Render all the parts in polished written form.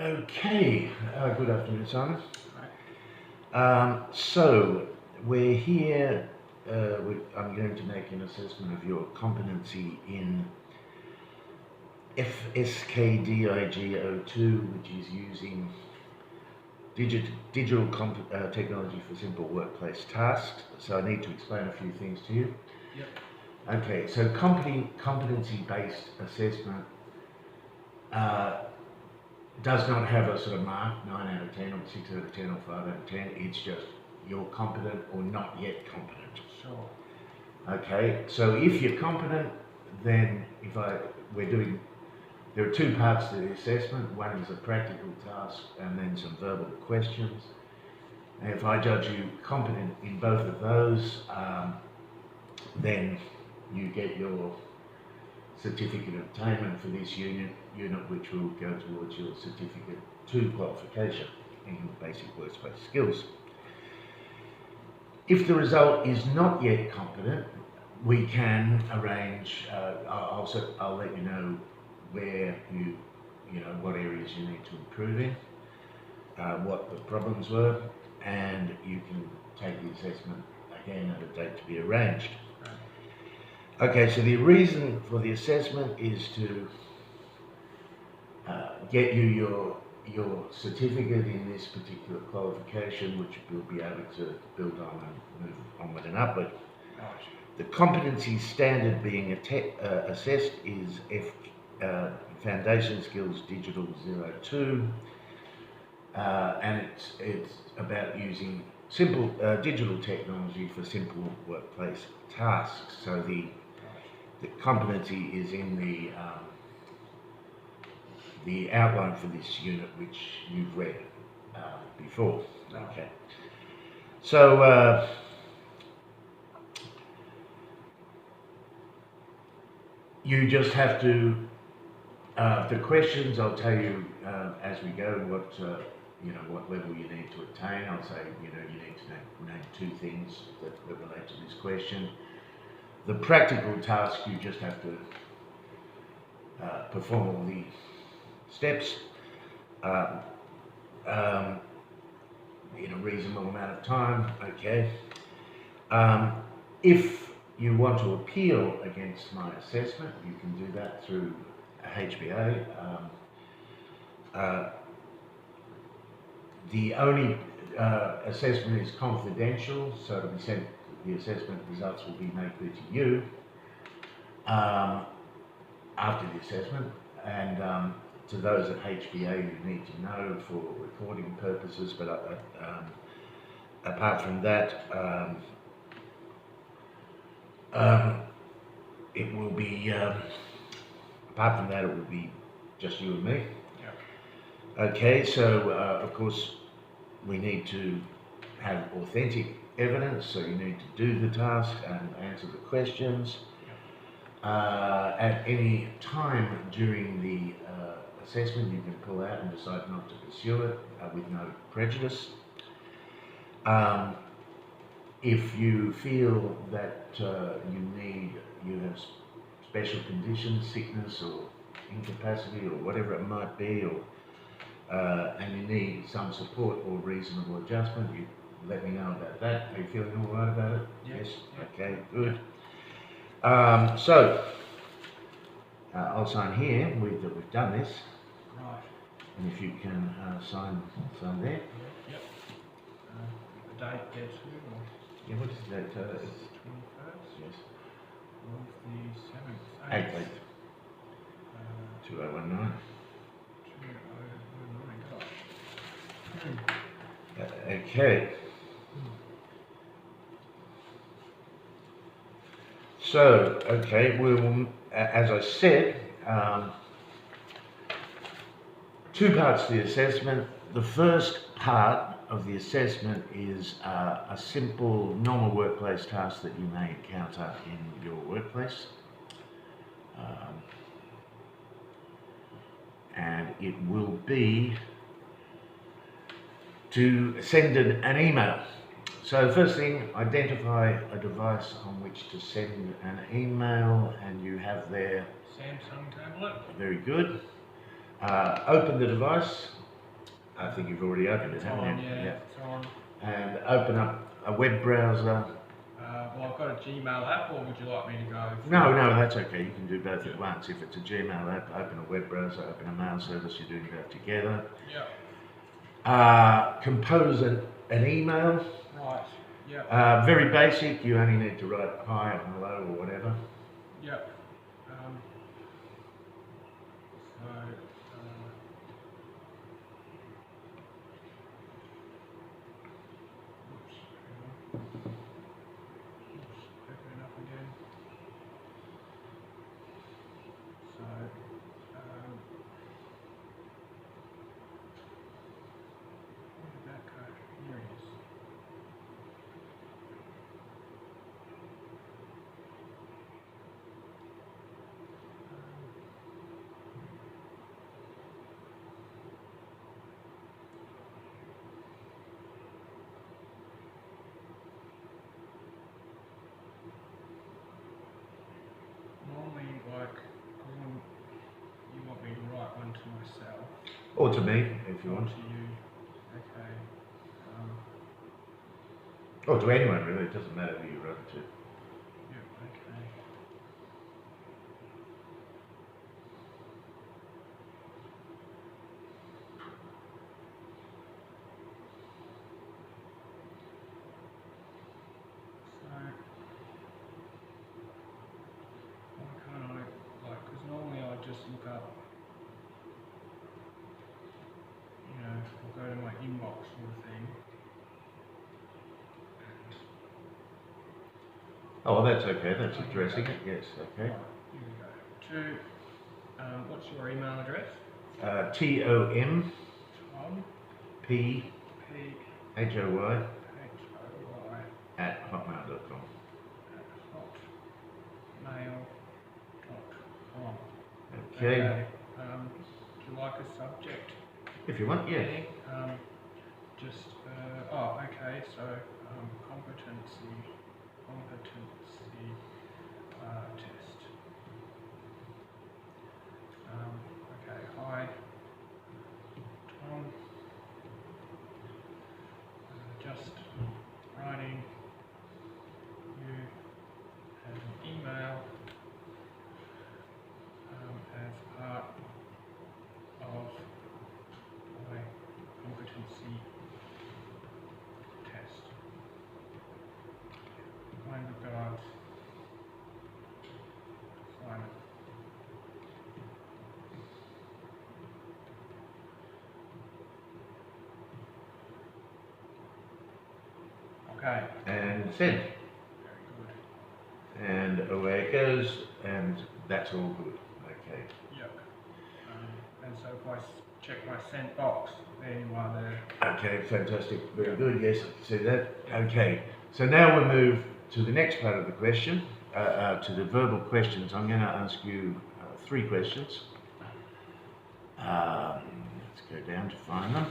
Okay, good afternoon, Simon. So we're here. I'm going to make an assessment of your competency in FSKDIG02, which is using digital technology for simple workplace tasks. So I need to explain a few things to you. Yep. Okay, so competency-based assessment does not have a sort of mark, 9 out of 10 or 6 out of 10 or 5 out of 10. It's just you're competent or not yet competent. Sure. Okay, so if you're competent, then there are two parts to the assessment. One is a practical task and then some verbal questions. And if I judge you competent in both of those, then you get your certificate obtainment for this unit, which will go towards your certificate 2 qualification in basic workplace skills. If the result is not yet competent, we can arrange. I'll let you know where what areas you need to improve in, what the problems were, and you can take the assessment again at a date to be arranged. Okay, so the reason for the assessment is to get you your certificate in this particular qualification, which we'll be able to build on and move onward and upward. The competency standard being assessed is Foundation Skills Digital 02, and it's about using simple digital technology for simple workplace tasks. So the competency is in the outline for this unit, which you've read before. Okay. So you just have to. The questions I'll tell you as we go what level you need to attain. I'll say you need to name 2 things that relate to this question. The practical task, you just have to perform all the steps in a reasonable amount of time. Okay. If you want to appeal against my assessment, you can do that through a HBA. The only assessment is confidential, so it'll be sent. The assessment results will be made clear to you after the assessment, and to those at HBA you need to know for recording purposes. But apart from that, it will be. Apart from that, it will be just you and me. Yeah. Okay, so of course we need to have authentic evidence, so you need to do the task and answer the questions. At any time during the assessment, you can pull out and decide not to pursue it with no prejudice. If you feel that you have special conditions, sickness or incapacity or whatever it might be, and you need some support or reasonable adjustment, you let me know about that. Are you feeling all right about it? Yes. Okay, good. So I'll sign here that we've done this. Right. And if you can sign there. Yep. The date there too, or? Yeah, what is the date? It's 21st. Yes. Of the 7th. 8th. 2019. 2019. Okay. So, okay, we will, as I said, 2 parts to the assessment. The first part of the assessment is a simple, normal workplace task that you may encounter in your workplace. And it will be to send an email. So first thing, identify a device on which to send an email, and you have there Samsung tablet. very good. Open the device I think you've already opened it, It's haven't on, you? yeah, it's on. And open up a web browser. Well, I've got a Gmail app, or would you like me to go? No, that's okay. You can do both at once. If it's a Gmail app, open a web browser, open a mail service. You're doing both together. Yeah. Compose an email. Right. Yeah. Very basic. You only need to write hi or hello or whatever. Yep. Open up again. So, where did that go? Here it is. Normally, like, you want me to write one to myself. Or to me, if you want. To you. Okay. Or to anyone, really. It doesn't matter who you write it to. Yep, okay. So, why can't I, like, because normally I just look up, you know, I'll go to my inbox sort of thing. Oh, well, that's okay. That's addressing it. Yes, okay. Right, here we go. What's your email address? TOM Tom P P HOY H O Y at hotmail.com. at hotmail.com. Okay. Do you like a subject? If you want, yeah. Heading? Okay, so competency test. Okay, hi, Tom. Just writing you an email as part of my competency test. Kind regards, Simon. Okay. And send. Very good. And away it goes, and that's all good. Okay. Yep. And so if I check my sent box, there you are there. Okay, fantastic. Very good. Yes, I can see that. Okay. So now we'll move to the next part of the question, to the verbal questions. I'm going to ask you 3 questions. Let's go down to find them.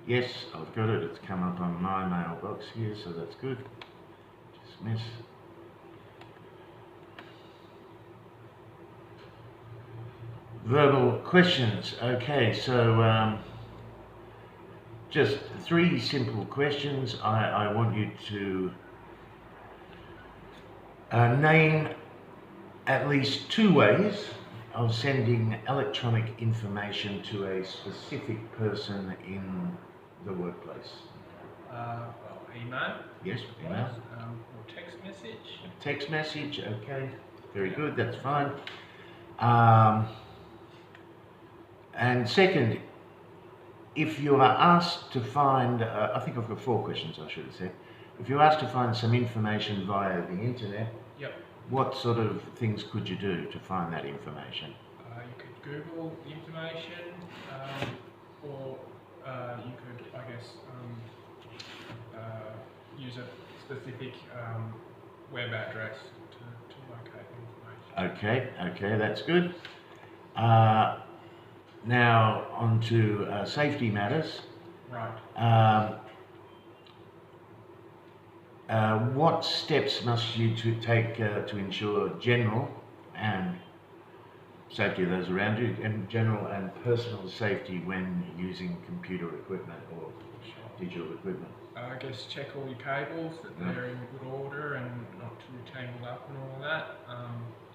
Yes, I've got it. It's come up on my mailbox here, so that's good. Dismiss. Verbal questions. Okay, so just 3 simple questions. I want you to name at least 2 ways of sending electronic information to a specific person in the workplace. Well, email. Yes, email. Or text message. Text message, okay. Very good, that's fine. And second, if you are asked to find, I think I've got 4 questions I should have said. If you're asked to find some information via the internet, Yep. what sort of things could you do to find that information? You could Google the information, or you could, I guess, use a specific web address to locate the information. Okay, that's good. Now on to safety matters. Right. What steps must you take to ensure general and safety of those around you, and general and personal safety when using computer equipment or digital equipment. I guess check all your cables, that they're in good order and not too tangled up and all of that.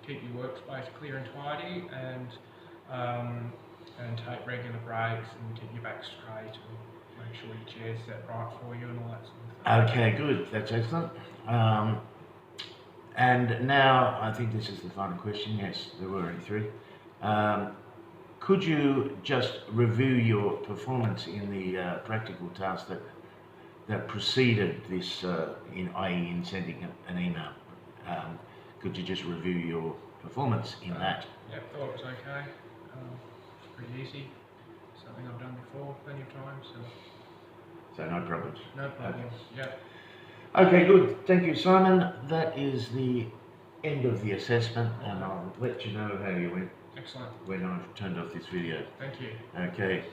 Keep your workspace clear and tidy, and take regular breaks and keep your back straight and make sure your chair's set right for you and all that sort of thing. Okay, good. That's excellent. And now, I think this is the final question. Yes, there were only three. Could you just review your performance in the practical task that preceded this, i.e. in sending an email? Could you just review your performance in that? Yep, thought it was okay. It's pretty easy. Something I've done before plenty of times. So no problems? No problems, yep. Okay, good. Thank you, Simon. That is the end of the assessment, and I'll let you know how you went Excellent. when I've turned off this video. Thank you. Okay.